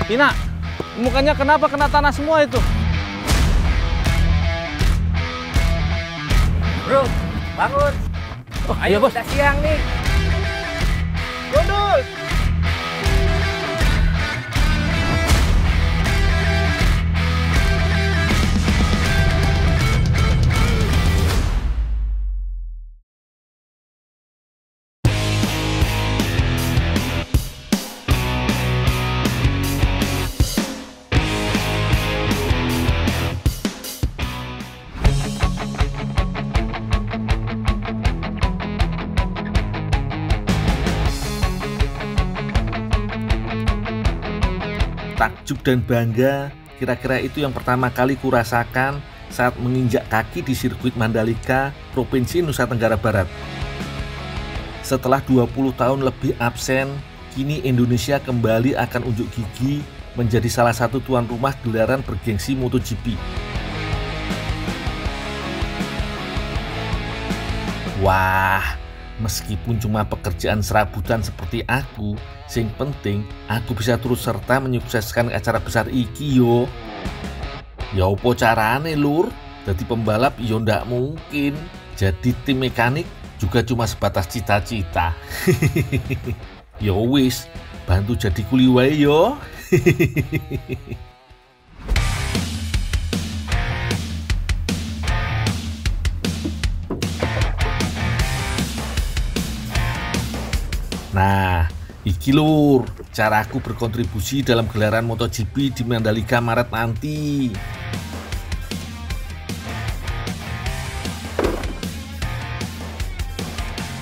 Tina, mukanya kenapa kena tanah semua itu? Bro, bangun. Oh, Ayo, bos. udah siang nih. Gondol. Takjub dan bangga, kira-kira itu yang pertama kali kurasakan saat menginjak kaki di sirkuit Mandalika, Provinsi Nusa Tenggara Barat. Setelah 20 tahun lebih absen, kini Indonesia kembali akan unjuk gigi menjadi salah satu tuan rumah gelaran bergengsi MotoGP. Wah, meskipun cuma pekerjaan serabutan seperti aku, sing penting aku bisa turut serta menyukseskan acara besar iki yo. Ya opo carane lur? Jadi pembalap yo ndak mungkin. Jadi tim mekanik juga cuma sebatas cita-cita. Yo wis, bantu jadi kuli wae yo. Nah, iki lur, cara aku berkontribusi dalam gelaran MotoGP di Mandalika Maret nanti.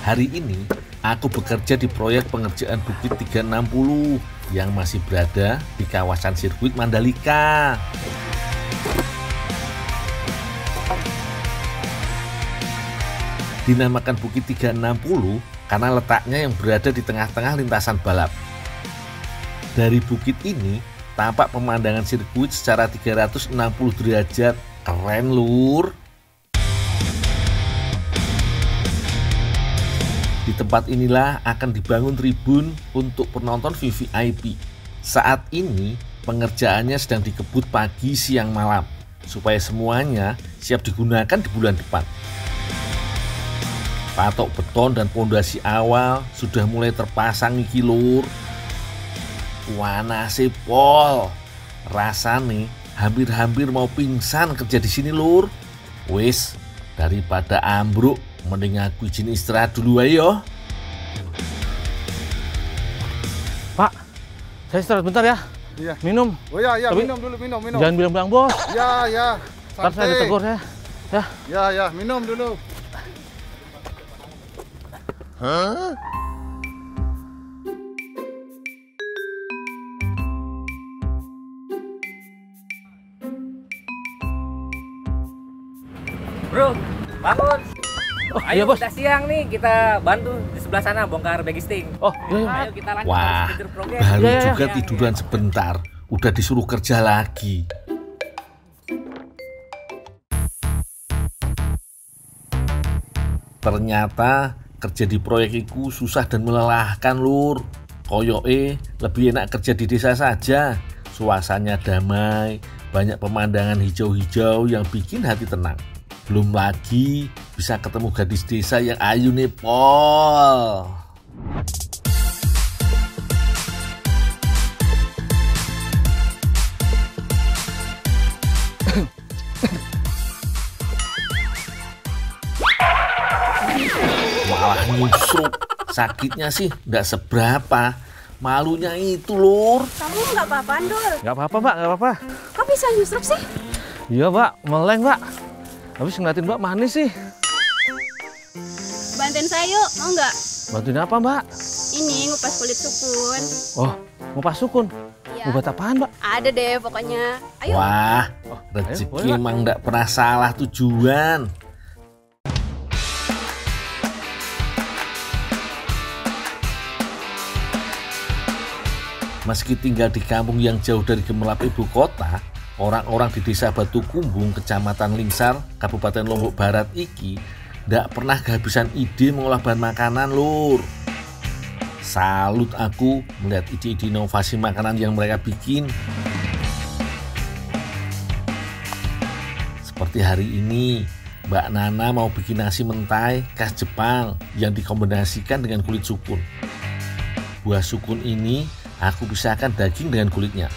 Hari ini, aku bekerja di proyek pengerjaan Bukit 360 yang masih berada di kawasan sirkuit Mandalika. Dinamakan Bukit 360 karena letaknya yang berada di tengah-tengah lintasan balap. Dari bukit ini, tampak pemandangan sirkuit secara 360 derajat. Keren lur! Di tempat inilah akan dibangun tribun untuk penonton VVIP. Saat ini, pengerjaannya sedang dikebut pagi, siang, malam, supaya semuanya siap digunakan di bulan depan. Patok beton dan pondasi awal sudah mulai terpasang iki lur. Wanase pol. Rasane hampir-hampir mau pingsan kerja di sini lur. Wis, daripada ambruk mending aku izin istirahat dulu ayo. Pak, saya istirahat bentar ya. Iya. Minum. Oh ya, Tapi minum dulu, minum. Jangan bilang-bilang bos. Ya. Ntar saya ditegur ya. Ya, minum dulu. Hah? Bro, bangun. Oh, Ayo, iya bos. udah siang nih. Kita bantu di sebelah sana bongkar bagisting. Oh, iya. Ayo kita lanjut. Wah, kejar progres. baru Iya. juga tiduran sebentar, udah disuruh kerja lagi. Ternyata kerja di proyek itu susah dan melelahkan lur. Koyoke lebih enak kerja di desa saja. Suasananya damai, banyak pemandangan hijau-hijau yang bikin hati tenang. Belum lagi bisa ketemu gadis desa yang ayu nih pol. Malah nyusruk. Sakitnya sih nggak seberapa, malunya itu lur. Kamu nggak apa-apa, Dul? Nggak apa-apa mbak, nggak apa-apa. Kok bisa nyusruk sih? Iya mbak, meleng mbak. Habis ngeliatin mbak manis sih. Bantuin saya yuk, mau nggak? Bantuin apa mbak? Ini ngupas kulit sukun. Oh, ngupas sukun. Iya. Obat apaan mbak? Ada deh pokoknya. Ayo. Wah, boleh, rezeki Pak. emang nggak pernah salah tujuan. Meski tinggal di kampung yang jauh dari gemerlap ibu kota, orang-orang di desa Batu Kumbung, Kecamatan Lingsar, Kabupaten Lombok Barat iki ndak pernah kehabisan ide mengolah bahan makanan lur. Salut aku melihat ide-ide inovasi makanan yang mereka bikin. Seperti hari ini, Mbak Nana mau bikin nasi mentai khas Jepang yang dikombinasikan dengan kulit sukun. Buah sukun ini aku pisahkan daging dengan kulitnya.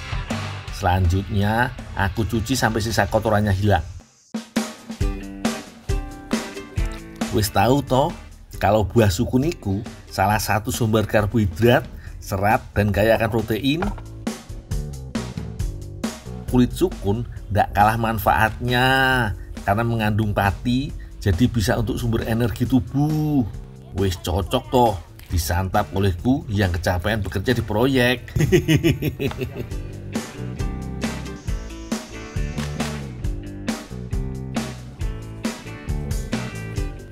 Selanjutnya, aku cuci sampai sisa kotorannya hilang. Wis tahu toh, kalau buah sukun itu salah satu sumber karbohidrat, serat, dan kaya akan protein. Kulit sukun tidak kalah manfaatnya karena mengandung pati, jadi bisa untuk sumber energi tubuh. Wis cocok toh disantap olehku yang kecapean bekerja di proyek.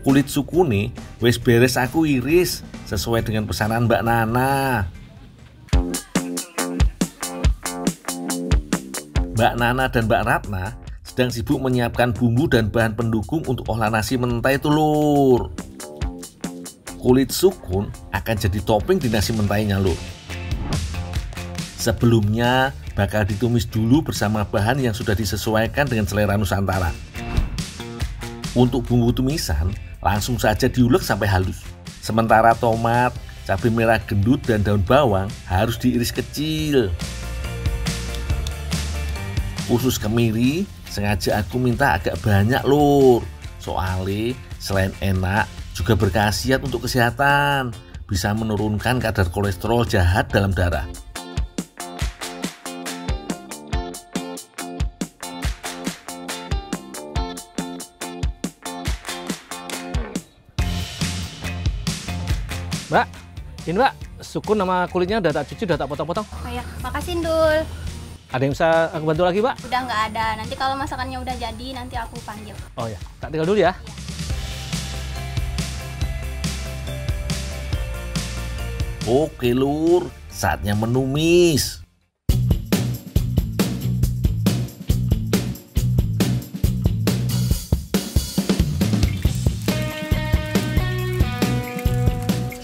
Kulit sukune wis beres aku iris sesuai dengan pesanan Mbak Nana. Mbak Nana dan Mbak Ratna sedang sibuk menyiapkan bumbu dan bahan pendukung untuk olah nasi mentai itu lur. Kulit sukun akan jadi topping di nasi mentainya lur. Sebelumnya bakal ditumis dulu bersama bahan yang sudah disesuaikan dengan selera Nusantara. Untuk bumbu tumisan langsung saja diulek sampai halus. Sementara tomat, cabai merah gendut, dan daun bawang harus diiris kecil. Khusus kemiri, sengaja aku minta agak banyak lur. Soalnya selain enak, juga berkhasiat untuk kesehatan. Bisa menurunkan kadar kolesterol jahat dalam darah. Mbak, ini Mbak, sukun sama kulitnya udah tak cuci, udah tak potong-potong. Oh ya, makasih Ndul. Ada yang bisa aku bantu lagi, Mbak? Udah nggak ada. Nanti kalau masakannya udah jadi, nanti aku panggil. Oh ya, tak tinggal dulu ya. Oke lur, saatnya menumis.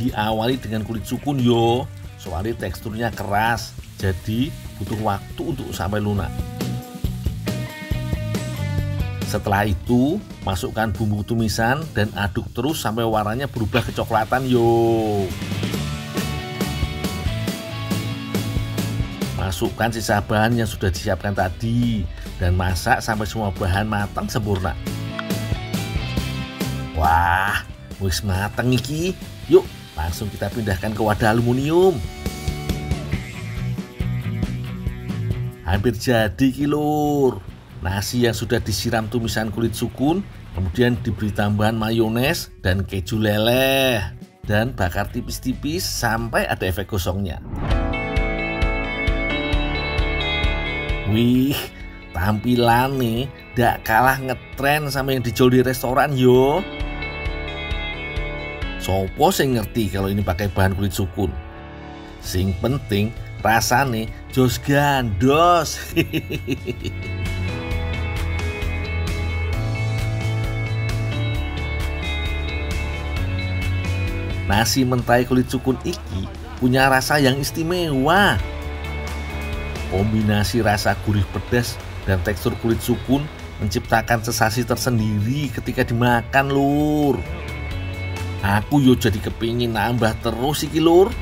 Diawali dengan kulit sukun yo, soalnya teksturnya keras, jadi butuh waktu untuk sampai lunak. Setelah itu, masukkan bumbu tumisan dan aduk terus sampai warnanya berubah kecoklatan yo. Masukkan sisa bahan yang sudah disiapkan tadi dan masak sampai semua bahan matang sempurna. Wah, wis mateng iki. Yuk, langsung kita pindahkan ke wadah aluminium. Hampir jadi kilur. Nasi yang sudah disiram tumisan kulit sukun, kemudian diberi tambahan mayones dan keju leleh, dan bakar tipis-tipis sampai ada efek gosongnya. Wih, tampilannya gak kalah ngetren sama yang dijual di restoran yo. Sopo sing ngerti kalau ini pakai bahan kulit sukun. Sing penting rasane jos gandos. Nasi mentai kulit sukun iki punya rasa yang istimewa. Kombinasi rasa gurih pedas dan tekstur kulit sukun menciptakan sensasi tersendiri ketika dimakan lur. Aku yo jadi kepingin nambah terus iki lur.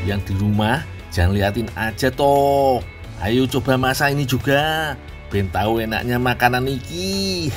Yang di rumah jangan liatin aja toh. Ayo coba masak ini juga. Ben tahu enaknya makanan iki.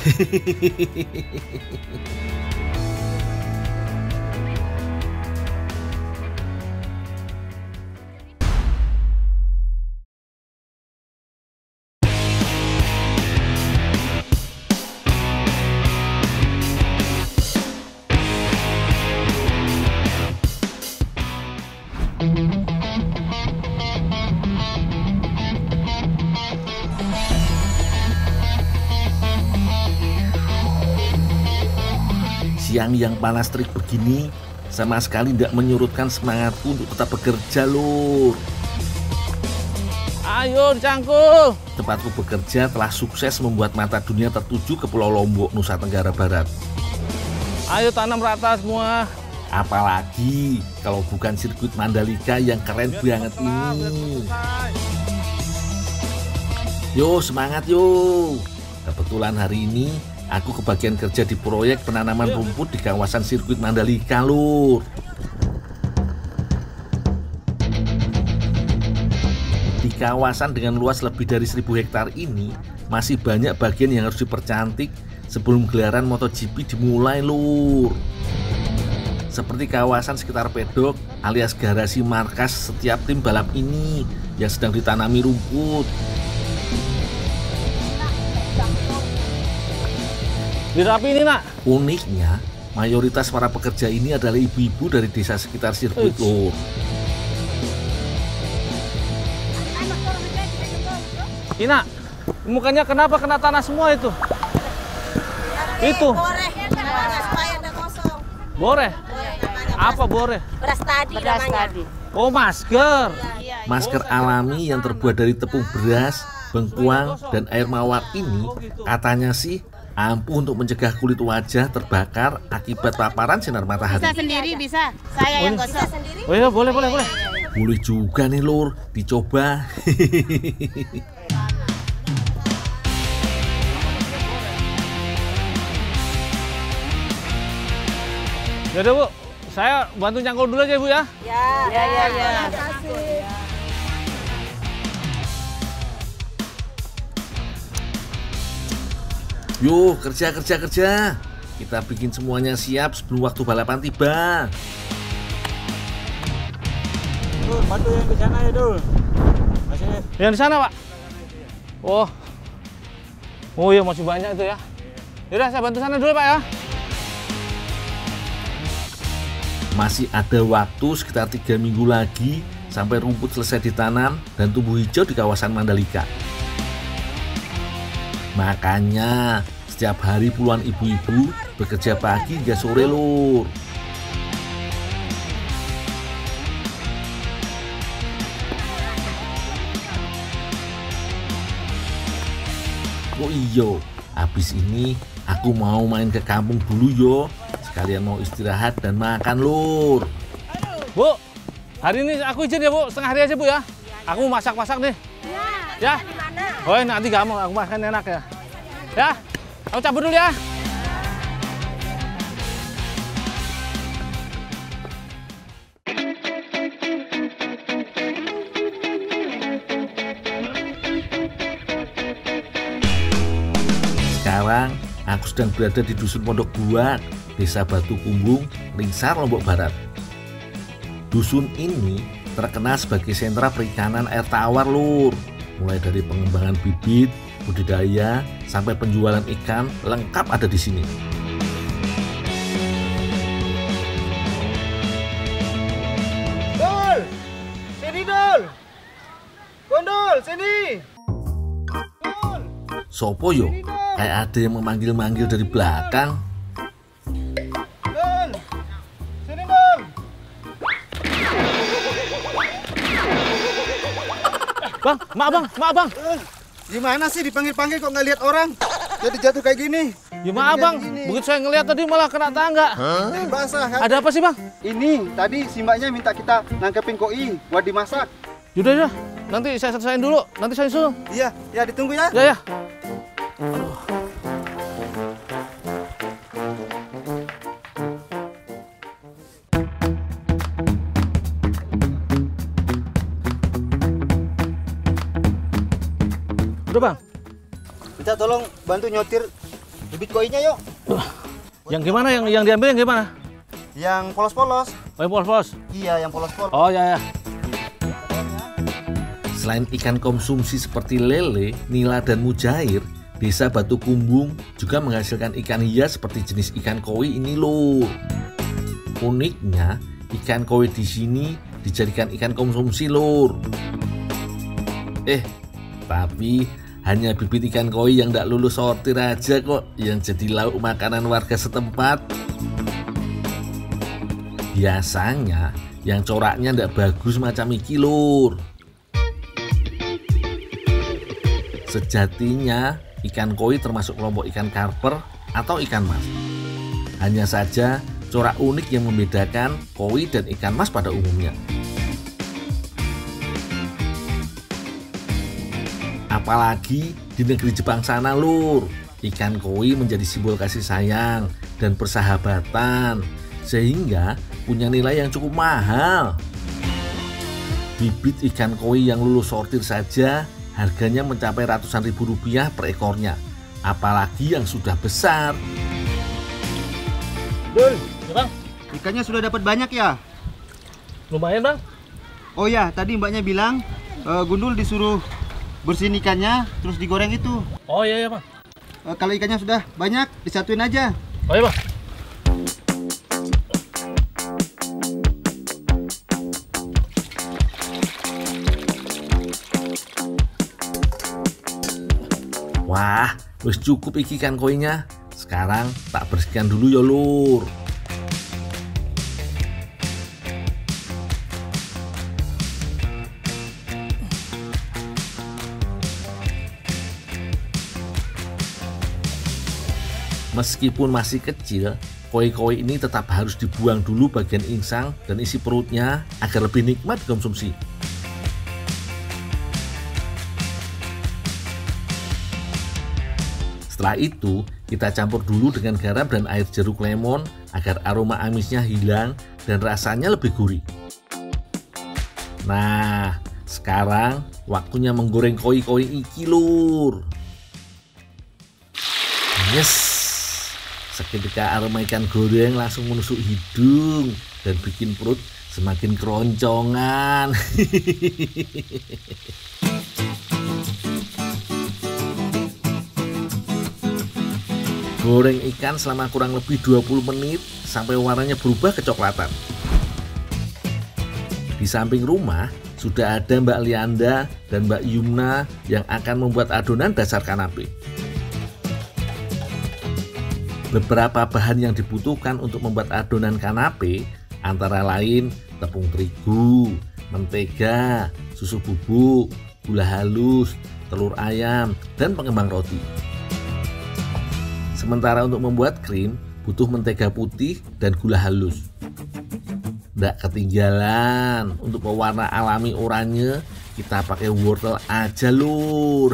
Siang yang panas terik begini sama sekali tidak menyurutkan semangatku untuk tetap bekerja lur. Ayo dicangkul. Tempatku bekerja telah sukses membuat mata dunia tertuju ke Pulau Lombok, Nusa Tenggara Barat. Ayo tanam rata semua. Apalagi kalau bukan sirkuit Mandalika yang keren banget ini. Yo, semangat yo. Kebetulan hari ini aku kebagian kerja di proyek penanaman rumput di kawasan sirkuit Mandalika, Lur. Di kawasan dengan luas lebih dari 1000 hektar ini, masih banyak bagian yang harus dipercantik sebelum gelaran MotoGP dimulai, Lur. Seperti kawasan sekitar pedok alias garasi markas setiap tim balap ini yang sedang ditanami rumput. Dirapi ini, Nak. Uniknya, mayoritas para pekerja ini adalah ibu-ibu dari desa sekitar sirkuit, Lur. Ina, mukanya kenapa kena tanah semua itu? Itu. Boreh, supaya ada kosong. Boreh? Apa boreh? Beras tadi. Oh, masker. Masker alami yang terbuat dari tepung beras, bengkuang, dan air mawar ini katanya sih ampuh untuk mencegah kulit wajah terbakar akibat paparan sinar matahari. Bisa sendiri bisa. Saya yang gosok sendiri. Oh iya, boleh. Boleh juga nih, Lur, dicoba. Yaudah, Bu. Saya bantu nyangkul dulu aja, Bu ya. Ya. Yuk, kerja. Kita bikin semuanya siap sebelum waktu balapan tiba. Dul, bantu yang di sana ya, Dul. Masih. Yang di sana, Pak. Oh iya, masih banyak itu ya. Yaudah, saya bantu sana dulu, Pak ya. Masih ada waktu sekitar 3 minggu lagi sampai rumput selesai ditanam dan tumbuh hijau di kawasan Mandalika. Makanya setiap hari puluhan ibu-ibu bekerja pagi hingga sore, Lur. Oh iya, habis ini aku mau main ke kampung dulu yo. Sekalian mau istirahat dan makan, Lur. Bu, hari ini aku izin ya, Bu. Setengah hari aja, Bu ya. Aku mau masak-masak nih. Ya. Oh, nanti gampang aku makan enak ya. Ya, aku cabut dulu ya. Sekarang aku sedang berada di Dusun Pondok Buak, Desa Batu Kumbung, Lingsar, Lombok Barat. Dusun ini terkenal sebagai sentra perikanan air tawar, Lur. Mulai dari pengembangan bibit, budidaya, sampai penjualan ikan lengkap ada di sini. Dul! Sini, Dul! Gondol, sini! Sopo yo? Kayak ada yang memanggil-manggil dari belakang. Dul! Sini, Dul! Bang, maaf bang. Gimana sih dipanggil-panggil kok nggak lihat orang? Jadi jatuh kayak gini. Ya maaf bang, begitu saya ngeliat tadi malah kena tangga. Jadi basah kan? Ada apa sih bang? Ini tadi si mbaknya minta kita nangkepin koi buat dimasak. Yaudah, nanti saya selesaiin dulu, nanti saya susul. Iya, ya ditunggu ya. Ya. Udah bang, Minta tolong bantu nyotir bibit koinya yuk. yang gimana? Yang diambil yang gimana? Yang polos-polos. Oh yang polos-polos? Iya, yang polos-polos. Oh ya. Selain ikan konsumsi seperti lele, nila, dan mujair, Desa Batu Kumbung juga menghasilkan ikan hias seperti jenis ikan koi ini, Lur. Uniknya, ikan koi di sini dijadikan ikan konsumsi, Lur. Tapi hanya bibit ikan koi yang tidak lulus sortir aja kok yang jadi lauk makanan warga setempat. Biasanya yang coraknya tidak bagus macam iki, Lur. Sejatinya ikan koi termasuk kelompok ikan karper atau ikan mas. Hanya saja corak unik yang membedakan koi dan ikan mas pada umumnya. Apalagi di negeri Jepang sana lur, ikan koi menjadi simbol kasih sayang dan persahabatan, sehingga punya nilai yang cukup mahal. Bibit ikan koi yang lulus sortir saja harganya mencapai ratusan ribu rupiah per ekornya, apalagi yang sudah besar. Dul, Ya bang, ikannya sudah dapat banyak ya? lumayan bang. Oh ya, tadi mbaknya bilang Gundul disuruh bersihin ikannya terus digoreng itu. Oh iya bang. Kalau ikannya sudah banyak, disatuin aja. Oh iya bang. Wah, wis cukup iki ikan koinya. Sekarang tak bersihkan dulu ya lur. Meskipun masih kecil, koi-koi ini tetap harus dibuang dulu bagian insang dan isi perutnya agar lebih nikmat dikonsumsi. Setelah itu, kita campur dulu dengan garam dan air jeruk lemon agar aroma amisnya hilang dan rasanya lebih gurih. Nah, sekarang waktunya menggoreng koi-koi iki lur. Yes, seketika aroma ikan goreng langsung menusuk hidung dan bikin perut semakin keroncongan. Goreng ikan selama kurang lebih 20 menit sampai warnanya berubah kecoklatan. Di samping rumah sudah ada Mbak Lianda dan Mbak Yumna yang akan membuat adonan dasar kanape. Beberapa bahan yang dibutuhkan untuk membuat adonan kanape antara lain tepung terigu, mentega, susu bubuk, gula halus, telur ayam, dan pengembang roti. Sementara untuk membuat krim butuh mentega putih dan gula halus. Nggak ketinggalan, untuk pewarna alami oranye kita pakai wortel aja lur.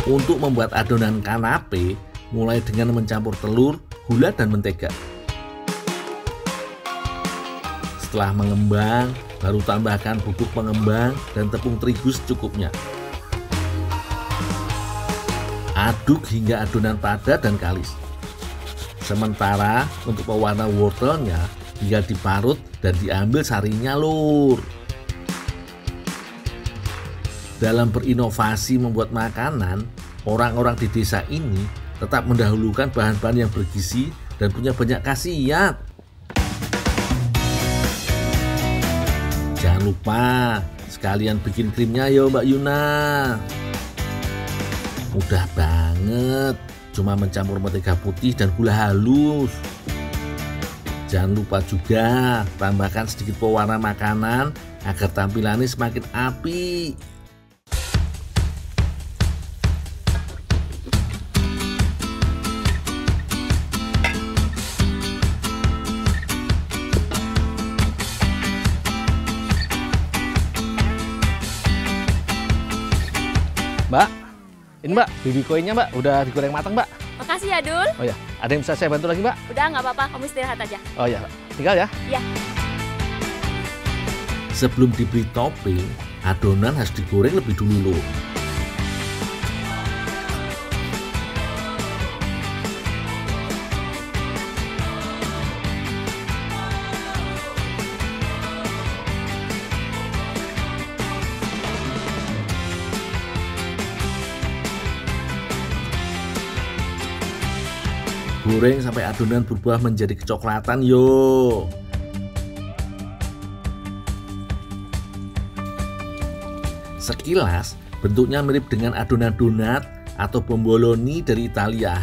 Untuk membuat adonan kanape, mulai dengan mencampur telur, gula, dan mentega. Setelah mengembang, baru tambahkan bubuk pengembang dan tepung terigu secukupnya. Aduk hingga adonan padat dan kalis. Sementara untuk pewarna wortelnya tinggal diparut dan diambil sarinya lur. Dalam berinovasi membuat makanan, orang-orang di desa ini tetap mendahulukan bahan-bahan yang bergizi dan punya banyak khasiat. Jangan lupa sekalian bikin krimnya ya Mbak Yuna. Mudah banget, cuma mencampur mentega putih dan gula halus. Jangan lupa juga tambahkan sedikit pewarna makanan agar tampilannya semakin apik. Mbak, ini mbak, bibi koinya mbak, udah digoreng matang mbak. Makasih ya, Dul. Oh ya, ada yang bisa saya bantu lagi mbak? Udah, nggak apa-apa. Kamu istirahat aja. Oh ya, tinggal ya. Iya. Sebelum diberi topping, adonan harus digoreng lebih dulu loh. Goreng sampai adonan berubah menjadi kecoklatan yo. Sekilas bentuknya mirip dengan adonan donat atau bomboloni dari Italia.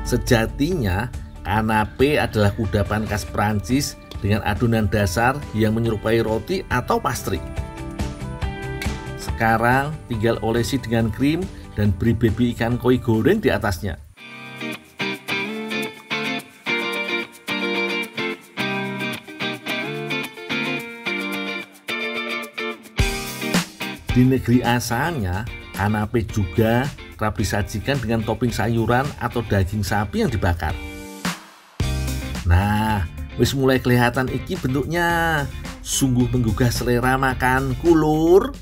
Sejatinya kanape adalah kudapan khas Prancis dengan adonan dasar yang menyerupai roti atau pastry. Sekarang tinggal olesi dengan krim dan beri baby ikan koi goreng di atasnya. Di negeri asalnya, kanape juga kerap disajikan dengan topping sayuran atau daging sapi yang dibakar. Nah, wis mulai kelihatan iki bentuknya. Sungguh menggugah selera makanku, lur.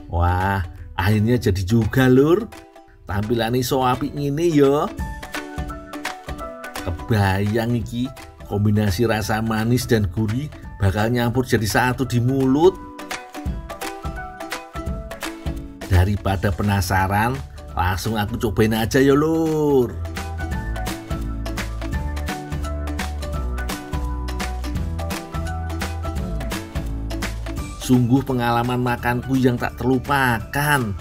Wah, akhirnya jadi juga, lur. Tampilan iso apik ngene ya. Kebayang iki, kombinasi rasa manis dan gurih bakal nyampur jadi satu di mulut. Daripada penasaran, langsung aku cobain aja ya, lur. Sungguh pengalaman makanku yang tak terlupakan.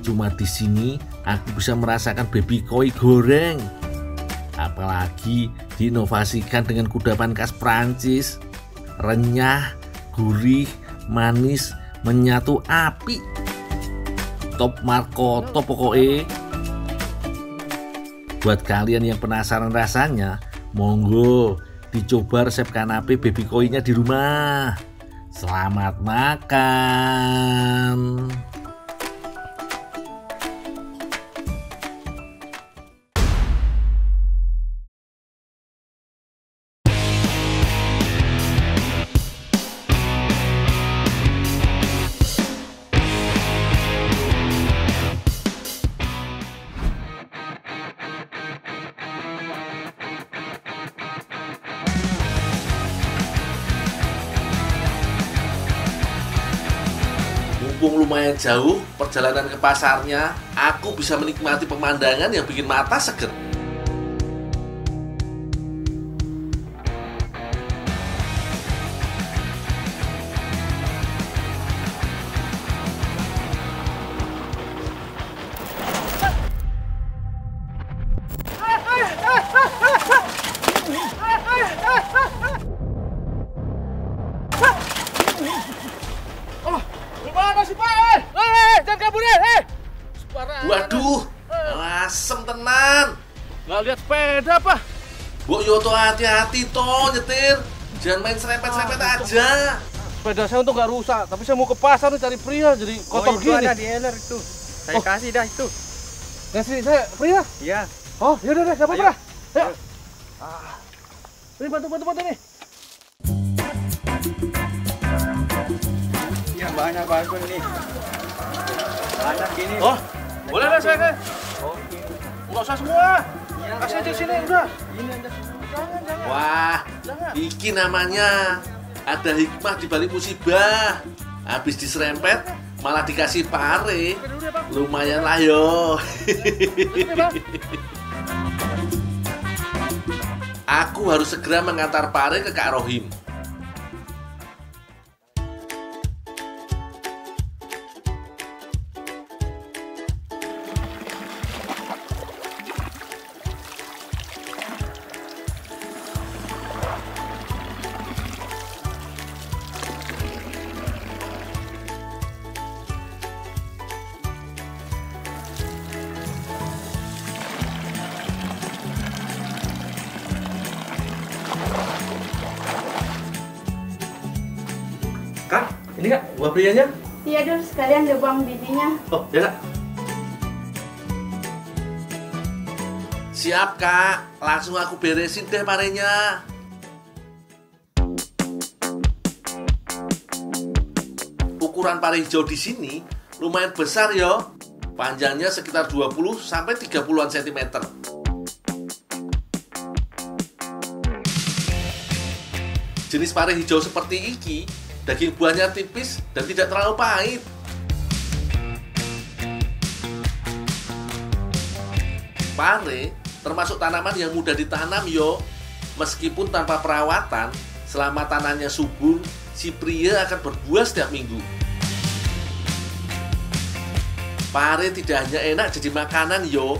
Cuma di sini aku bisa merasakan baby koi goreng. Apalagi diinovasikan dengan kudapan khas Prancis. Renyah, gurih, manis, menyatu api. Top markoto pokoknya. Buat kalian yang penasaran rasanya, monggo dicoba resep kanape baby koi-nya di rumah. Selamat makan. Mumpung lumayan jauh perjalanan ke pasarnya, aku bisa menikmati pemandangan yang bikin mata seger. Gimana sih, Pak? Jangan kabur deh. Waduh, asem tenan. Nggak lihat sepeda, Pak. Bu Yoto hati-hati toh nyetir. Jangan main serempet-serempet aja. Sepeda saya untuk nggak rusak, tapi saya mau ke pasar nih cari pria, jadi kotor itu gini. ada di Eler itu. Saya kasih dah itu. Kasih saya pria? Iya. Oh, yaudah deh, nggak apa-apa. Ayo. Ayo. Ini bantu nih. Ya banyak bagus nih. Banyak gini. Oh, boleh deh saya. Nggak usah semua. Kasih aja sini, udah. Ini aja. Jangan. Wah, Jangan. iki namanya ada hikmah di balik musibah. Habis diserempet, malah dikasih pare. Lumayan lah yo. Aku harus segera mengantar pare ke Kak Rohim. Kak, ini Kak, buah prianya. Iya, Dul, sekalian dibuang bijinya. Oh, ya Kak. Siap Kak, langsung aku beresin deh parenya. Ukuran pare hijau di sini lumayan besar yo. Panjangnya sekitar 20 sampai 30-an cm. Jenis pare hijau seperti iki, daging buahnya tipis dan tidak terlalu pahit. Pare termasuk tanaman yang mudah ditanam yo. Meskipun tanpa perawatan, selama tanahnya subur, si pria akan berbuah setiap minggu. Pare tidak hanya enak jadi makanan yo,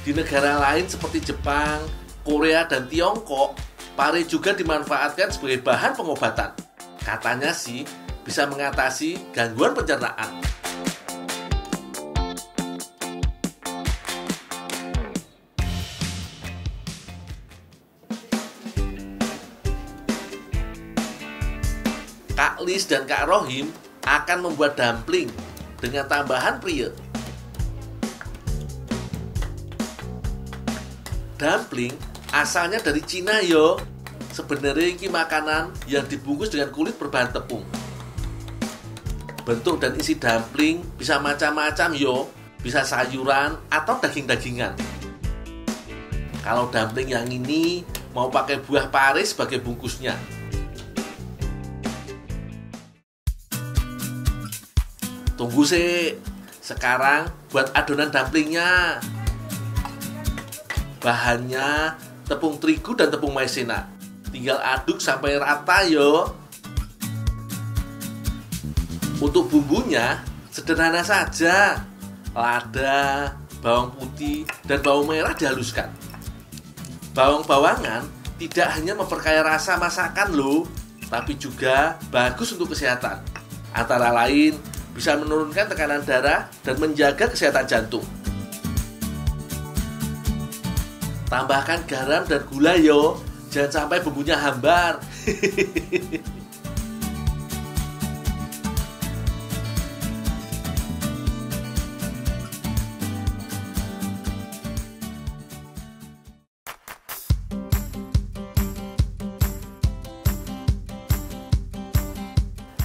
Di negara lain seperti Jepang, Korea, dan Tiongkok, pare juga dimanfaatkan sebagai bahan pengobatan. Katanya sih bisa mengatasi gangguan pencernaan. Kak Lis dan Kak Rohim akan membuat dumpling dengan tambahan priye. Dumpling asalnya dari Cina yo. Sebenarnya ini makanan yang dibungkus dengan kulit berbahan tepung. Bentuk dan isi dumpling bisa macam-macam yo. Bisa sayuran atau daging-dagingan. Kalau dumpling yang ini mau pakai buah pare sebagai bungkusnya. Tunggu sih. Sekarang buat adonan dumplingnya. Bahannya tepung terigu dan tepung maizena. Tinggal aduk sampai rata yo. Untuk bumbunya sederhana saja. Lada, bawang putih, dan bawang merah dihaluskan. Bawang-bawangan tidak hanya memperkaya rasa masakan loh, tapi juga bagus untuk kesehatan. Antara lain bisa menurunkan tekanan darah dan menjaga kesehatan jantung. Tambahkan garam dan gula yo. Jangan sampai bumbunya hambar.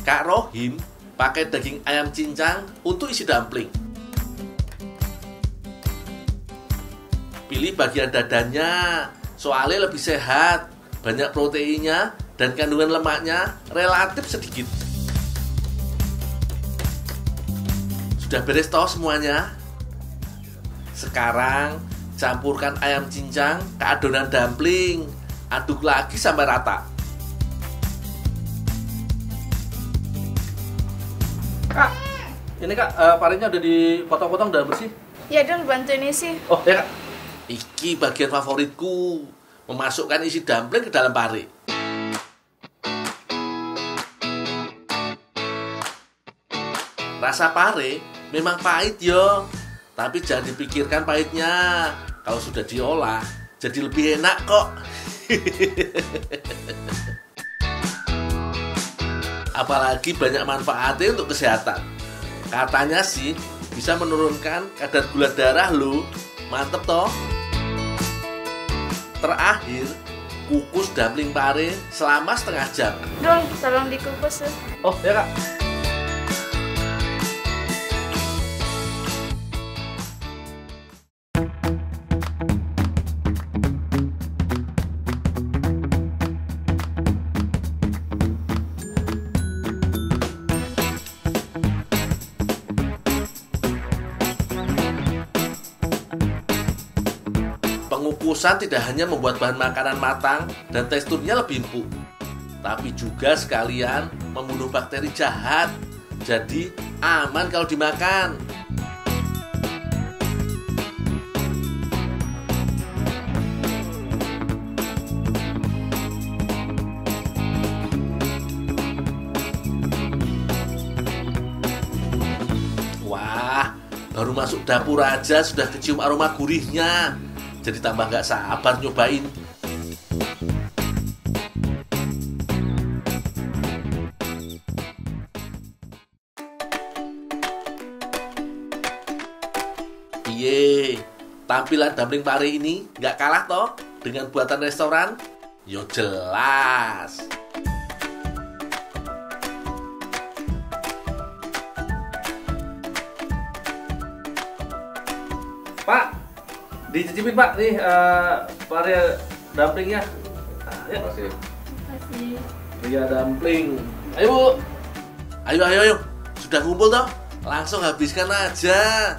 Kak Rohim pakai daging ayam cincang untuk isi dumpling. Pilih bagian dadanya, soalnya lebih sehat, banyak proteinnya, dan kandungan lemaknya relatif sedikit. Sudah beres toh semuanya? Sekarang campurkan ayam cincang ke adonan dumpling, aduk lagi sampai rata. Kak, ini Kak, parenya udah dipotong-potong, udah bersih? Ya Dul, bantuin isi. Oh ya Kak. Iki bagian favoritku, memasukkan isi dumpling ke dalam pare. Rasa pare memang pahit yo, tapi jangan dipikirkan pahitnya. Kalau sudah diolah, jadi lebih enak kok. Apalagi banyak manfaatnya untuk kesehatan. Katanya sih bisa menurunkan kadar gula darah lo. Mantep toh. Terakhir, kukus dumpling pare selama setengah jam. Dul, tolong dikukus. Oh ya Kak. Pengukusan tidak hanya membuat bahan makanan matang dan teksturnya lebih empuk, tapi juga sekalian membunuh bakteri jahat. Jadi aman kalau dimakan. Wah, baru masuk dapur aja sudah kecium aroma gurihnya. Jadi tambah gak sabar nyobain. Iye, tampilan dumpling pare ini gak kalah toh dengan buatan restoran? Yo jelas. Pak, dicicipin Pak, nih pare dumplingnya. Ya. Terima kasih. Pria dumpling. Ayo Bu. Ayo. Sudah ngumpul toh? Langsung habiskan aja.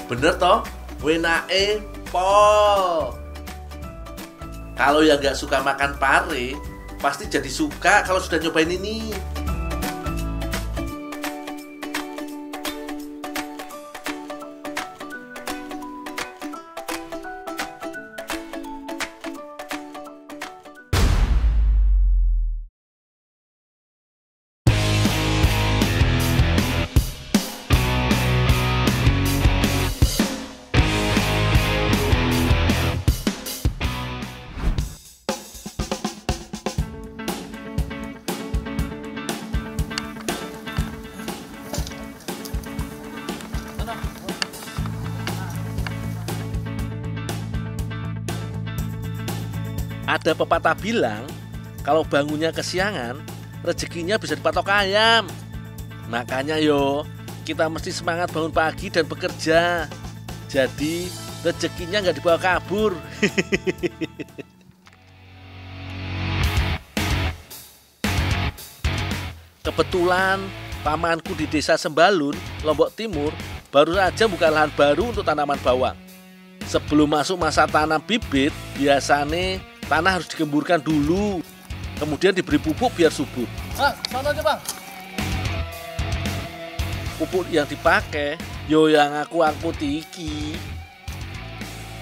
Bener toh? Wenake pol. Kalau yang nggak suka makan pare, pasti jadi suka kalau sudah nyobain ini. Ada pepatah bilang, kalau bangunnya kesiangan, rezekinya bisa dipatok ayam. Makanya yo, kita mesti semangat bangun pagi dan bekerja. Jadi, rezekinya nggak dibawa kabur. Kebetulan, pamanku di desa Sembalun, Lombok Timur, baru saja buka lahan baru untuk tanaman bawang. Sebelum masuk masa tanam bibit, biasanya tanah harus digemburkan dulu, kemudian diberi pupuk biar subur. Sana aja bang. Pupuk yang dipakai, yo yang aku angkut iki.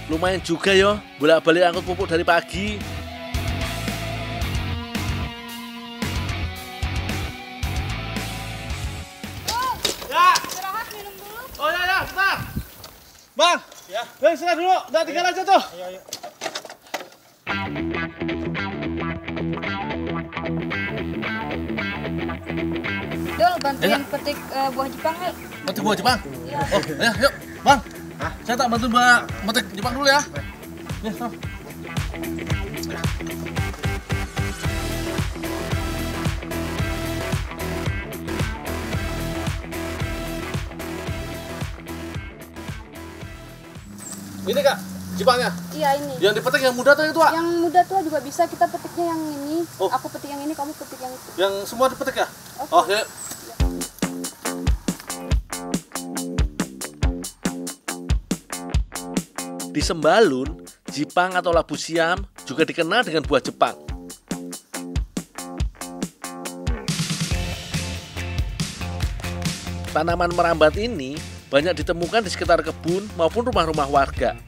Lumayan juga yo, bolak-balik angkut pupuk dari pagi. Ya. Istirahat minum dulu. Oh ya, sebentar. Bang. Ya. Istirahat dulu, udah tinggal aja tuh. Ayo. Dol, bantuin petik buah Jepang yuk. Petik buah Jepang? Iya. Oh, ya, yuk. Bang, saya tak bantu Mbak metik Jepang dulu ya. Nih, Tom. Ini Kak, Jepangnya? Iya ini. Yang dipetik yang muda atau yang tua? Yang muda tua juga bisa, kita petiknya yang ini. Oh. Aku petik yang ini, kamu petik yang itu. Yang semua dipetik ya? Oke. Oh, ya. Di Sembalun, Jipang atau labu siam juga dikenal dengan buah Jepang. Tanaman merambat ini banyak ditemukan di sekitar kebun maupun rumah-rumah warga.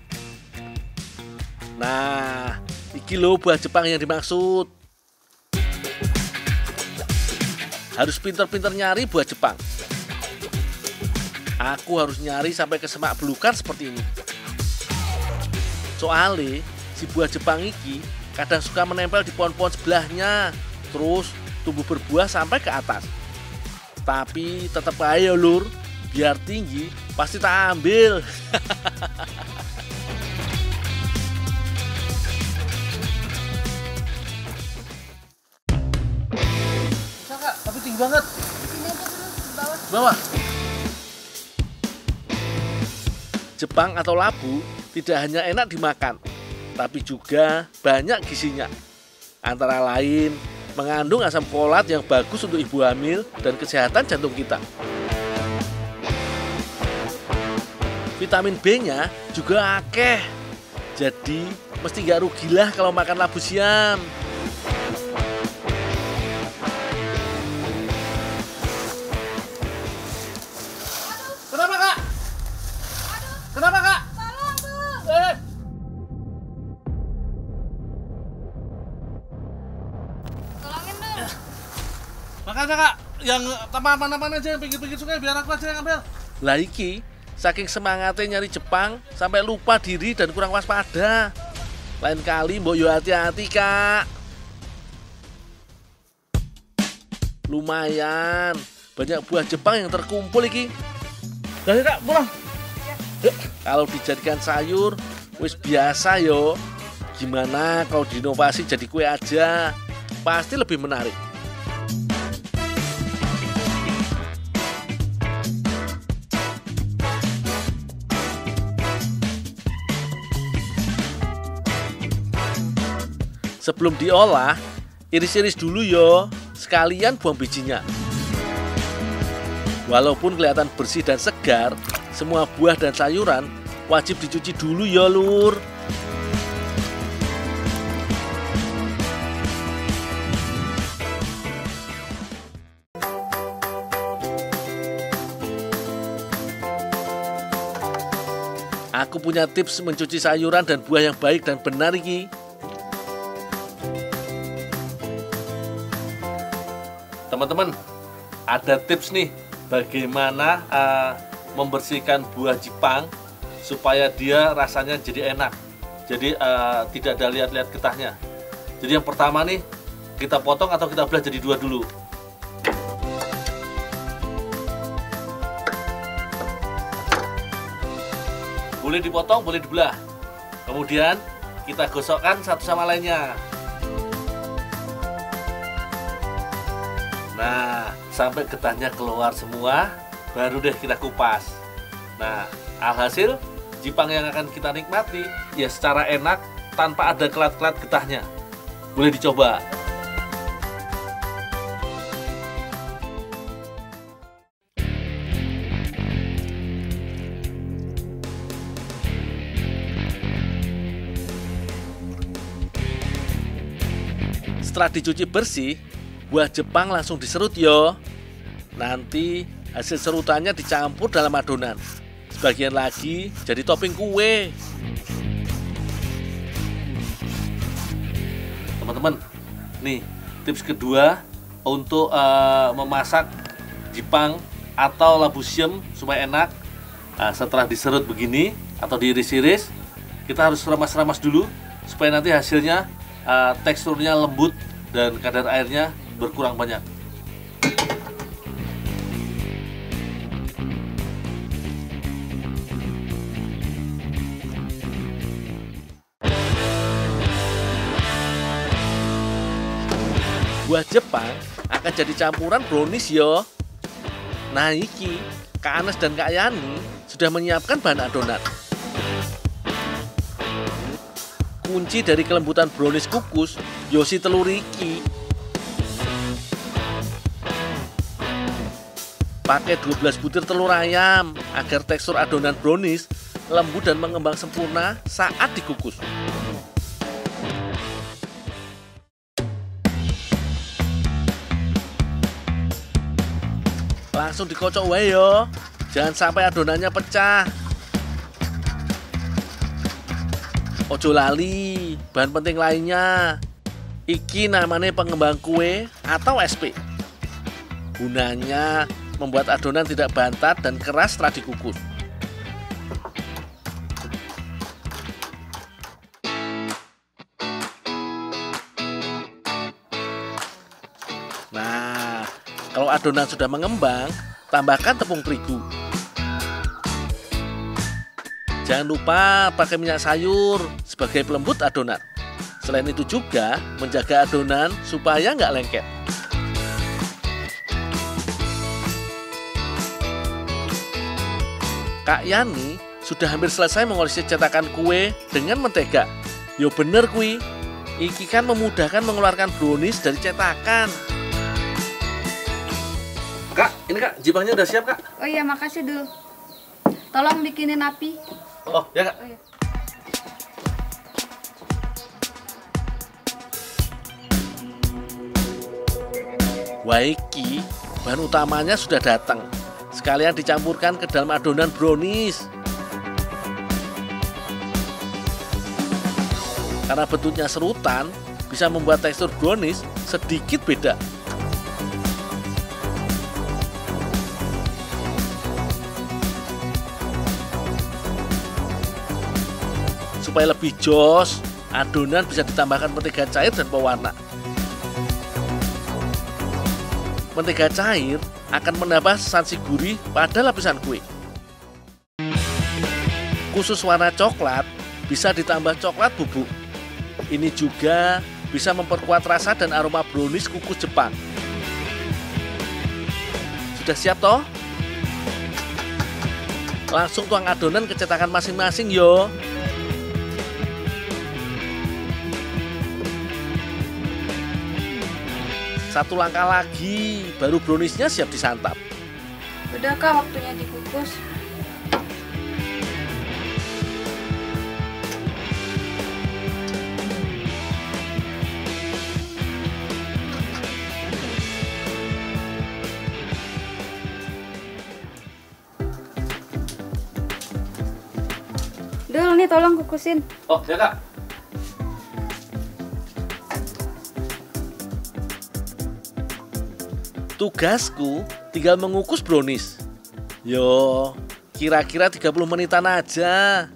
Nah, iki loh buah Jepang yang dimaksud. Harus pinter-pinter nyari buah Jepang. Aku harus nyari sampai ke semak belukar seperti ini. Soalnya si buah Jepang iki kadang suka menempel di pohon-pohon sebelahnya, terus tumbuh berbuah sampai ke atas. Tapi tetap aja lur, biar tinggi pasti tak ambil. Bisa Kak, tapi tinggi banget. Sini aja dulu, di bawah. Bawah. Jepang atau labu tidak hanya enak dimakan, tapi juga banyak gizinya. Antara lain, mengandung asam folat yang bagus untuk ibu hamil dan kesehatan jantung kita. Vitamin B-nya juga akeh, jadi mesti gak rugilah kalau makan labu siam. Kenapa Kak? Kenapa Kak? Tolongin dong. Makanya Kak, yang taman-taman aja yang pinggir-pinggir sungai biar aku aja yang ambil. Lah iki, saking semangatnya nyari Jepang sampai lupa diri dan kurang waspada. Lain kali mbok yo hati-hati Kak. Lumayan, banyak buah Jepang yang terkumpul iki. Dari Kak, pulang. Kalau dijadikan sayur, wis biasa yo. Gimana kalau diinovasi jadi kue aja? Pasti lebih menarik. Sebelum diolah, iris-iris dulu yo, sekalian buang bijinya. Walaupun kelihatan bersih dan segar, semua buah dan sayuran wajib dicuci dulu ya lur. Aku punya tips mencuci sayuran dan buah yang baik dan benar iki. Teman-teman, ada tips nih bagaimana membersihkan buah Jepang supaya dia rasanya jadi enak. Jadi tidak ada lihat-lihat getahnya. Jadi yang pertama nih, kita potong atau kita belah jadi 2 dulu. Boleh dipotong, boleh dibelah. Kemudian kita gosokkan satu sama lainnya. Nah, sampai getahnya keluar semua, baru deh kita kupas. Nah, alhasil Jepang yang akan kita nikmati ya secara enak tanpa ada kelat-kelat getahnya. Boleh dicoba. Setelah dicuci bersih, buah Jepang langsung diserut yo. Nanti hasil serutannya dicampur dalam adonan. Sebagian lagi jadi topping kue. Teman-teman, nih tips kedua untuk memasak Jepang atau labu siam supaya enak. Nah, setelah diserut begini atau diiris-iris, kita harus remas-remas dulu supaya nanti hasilnya teksturnya lembut dan kadar airnya berkurang banyak. Buah Jepang akan jadi campuran brownies yo. Nah iki, Kak Anes dan Kak Yani sudah menyiapkan bahan adonan. Kunci dari kelembutan brownies kukus yosi telur iki. Pakai 12 butir telur ayam agar tekstur adonan brownies lembut dan mengembang sempurna saat dikukus. Langsung dikocok wae yo. Jangan sampai adonannya pecah. Ojo lali, bahan penting lainnya. Iki namanya pengembang kue atau SP. Gunanya membuat adonan tidak bantat dan keras setelah dikukus. Nah, kalau adonan sudah mengembang, tambahkan tepung terigu. Jangan lupa pakai minyak sayur sebagai pelembut adonan. Selain itu juga menjaga adonan supaya nggak lengket. Kak Yani sudah hampir selesai mengolesi cetakan kue dengan mentega. Yo bener kui, iki kan memudahkan mengeluarkan brownies dari cetakan. Kak, ini Kak, Jepangnya udah siap Kak? Oh iya, makasih Dul. Tolong bikinin api. Oh ya Kak. Oh, iya. Waiki, bahan utamanya sudah datang. Sekalian dicampurkan ke dalam adonan brownies. Karena bentuknya serutan, bisa membuat tekstur brownies sedikit beda. Supaya lebih jos, adonan bisa ditambahkan mentega cair dan pewarna. Mentega cair akan menambah sensasi gurih pada lapisan kue. Khusus warna coklat, bisa ditambah coklat bubuk. Ini juga bisa memperkuat rasa dan aroma brownies kukus Jepang. Sudah siap toh? Langsung tuang adonan ke cetakan masing-masing yo. Satu langkah lagi, baru browniesnya siap disantap. Udah Kak, waktunya dikukus. nih, tolong kukusin. Oh, ya Kak. Tugasku tinggal mengukus brownies. Yo, kira-kira 30 menitan aja.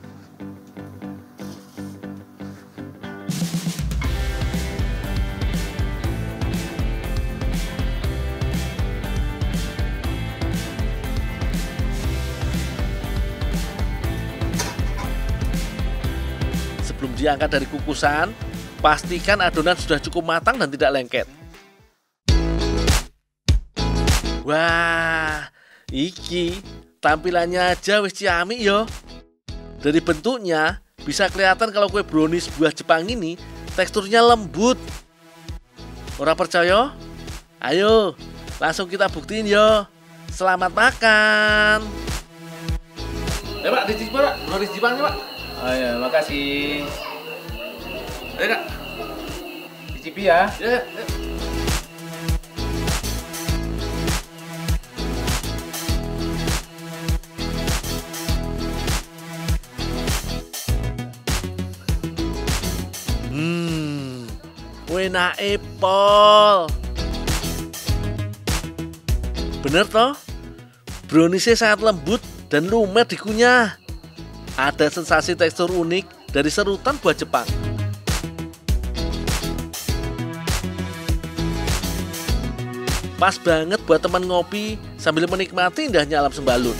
Sebelum diangkat dari kukusan, pastikan adonan sudah cukup matang dan tidak lengket. Wah, iki tampilannya aja wis ciamik yo. Dari bentuknya bisa kelihatan kalau kue brownies buah Jepang ini teksturnya lembut. Ora percaya? Ayo, langsung kita buktiin yo. Selamat makan. Pak, dicicipi Pak, brownies Jepangnya Pak. Oh ya, makasih. Ayo Kak. Cicipi ya. Ya. Enake pol. Bener toh? Browniesnya sangat lembut dan lumer dikunyah. Ada sensasi tekstur unik dari serutan buah Jepang. Pas banget buat teman ngopi sambil menikmati indahnya alam sembalun.